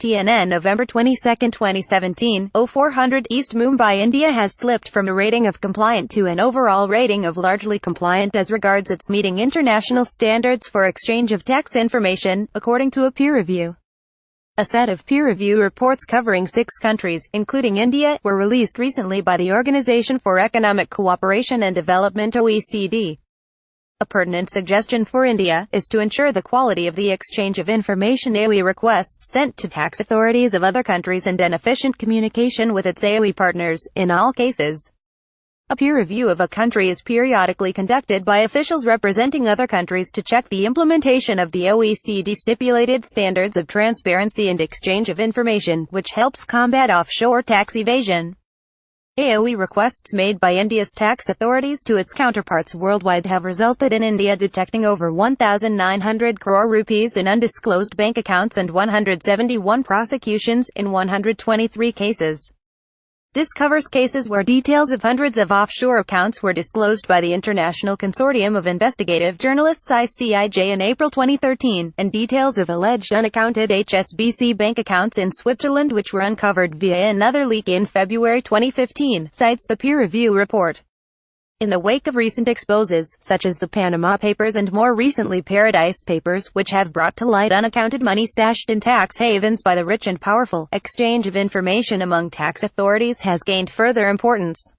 TNN November 22, 2017, 0400 East Mumbai, India has slipped from a rating of compliant to an overall rating of largely compliant as regards its meeting international standards for exchange of tax information, according to a peer review. A set of peer review reports covering 6 countries, including India, were released recently by the Organization for Economic Cooperation and Development (OECD). A pertinent suggestion for India is to ensure the quality of the exchange of information AOE requests sent to tax authorities of other countries and an efficient communication with its AOE partners, in all cases. A peer review of a country is periodically conducted by officials representing other countries to check the implementation of the OECD stipulated standards of transparency and exchange of information, which helps combat offshore tax evasion. AOE requests made by India's tax authorities to its counterparts worldwide have resulted in India detecting over 1,900 crore rupees in undisclosed bank accounts and 171 prosecutions in 123 cases. This covers cases where details of hundreds of offshore accounts were disclosed by the International Consortium of Investigative Journalists (ICIJ) in April 2013, and details of alleged unaccounted HSBC bank accounts in Switzerland which were uncovered via another leak in February 2015, cites the peer review report. In the wake of recent exposes, such as the Panama Papers and more recently Paradise Papers, which have brought to light unaccounted money stashed in tax havens by the rich and powerful, exchange of information among tax authorities has gained further importance.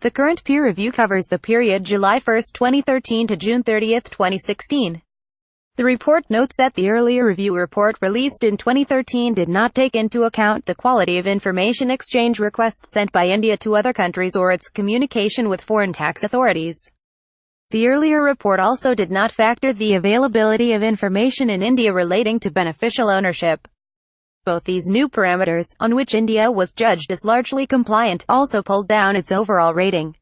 The current peer review covers the period July 1, 2013 to June 30, 2016. The report notes that the earlier review report released in 2013 did not take into account the quality of information exchange requests sent by India to other countries or its communication with foreign tax authorities. The earlier report also did not factor the availability of information in India relating to beneficial ownership. Both these new parameters, on which India was judged as largely compliant, also pulled down its overall rating.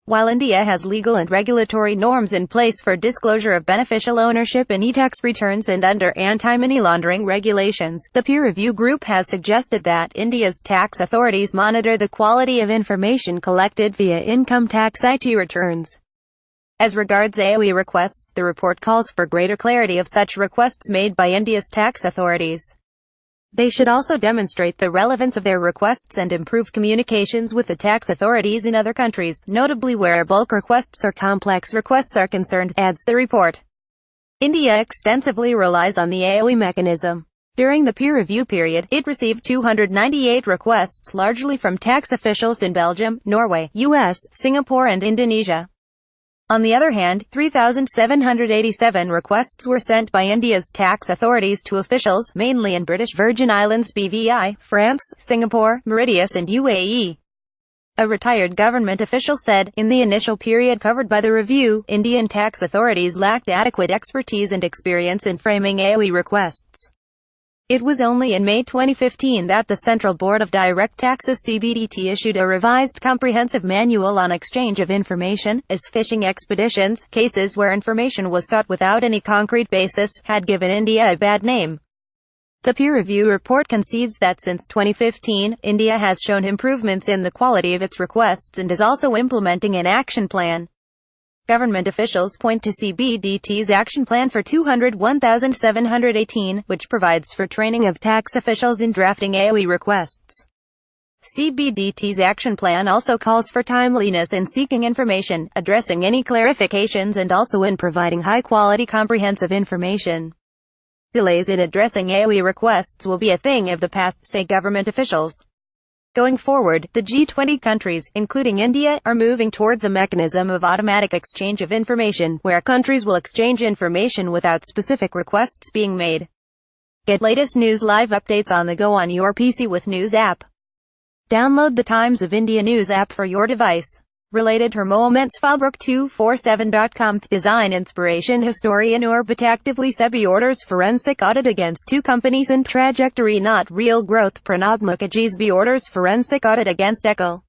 While India has legal and regulatory norms in place for disclosure of beneficial ownership in e-tax returns and under anti-money laundering regulations, the peer review group has suggested that India's tax authorities monitor the quality of information collected via income tax IT returns. As regards AOE requests, the report calls for greater clarity of such requests made by India's tax authorities. They should also demonstrate the relevance of their requests and improve communications with the tax authorities in other countries, notably where bulk requests or complex requests are concerned, adds the report. India extensively relies on the AOE mechanism. During the peer review period, it received 298 requests, largely from tax officials in Belgium, Norway, US, Singapore and Indonesia. On the other hand, 3,787 requests were sent by India's tax authorities to officials, mainly in British Virgin Islands BVI, France, Singapore, Mauritius and UAE. A retired government official said, in the initial period covered by the review, Indian tax authorities lacked adequate expertise and experience in framing AOE requests. It was only in May 2015 that the Central Board of Direct Taxes (CBDT) issued a revised comprehensive manual on exchange of information, as phishing expeditions, cases where information was sought without any concrete basis, had given India a bad name. The peer review report concedes that since 2015, India has shown improvements in the quality of its requests and is also implementing an action plan. Government officials point to CBDT's action plan for 201,718, which provides for training of tax officials in drafting AOE requests. CBDT's action plan also calls for timeliness in seeking information, addressing any clarifications and also in providing high-quality comprehensive information. Delays in addressing AOE requests will be a thing of the past, say government officials. Going forward, the G20 countries, including India, are moving towards a mechanism of automatic exchange of information, where countries will exchange information without specific requests being made. Get latest news live updates on the go on your PC with News app. Download the Times of India News app for your device. Related Hermomentsfalbrook247.com Design Inspiration Historian Orbit actively SEBI orders forensic audit against 2 companies in trajectory not real growth Pranab Mukherjee's orders forensic audit against Echo.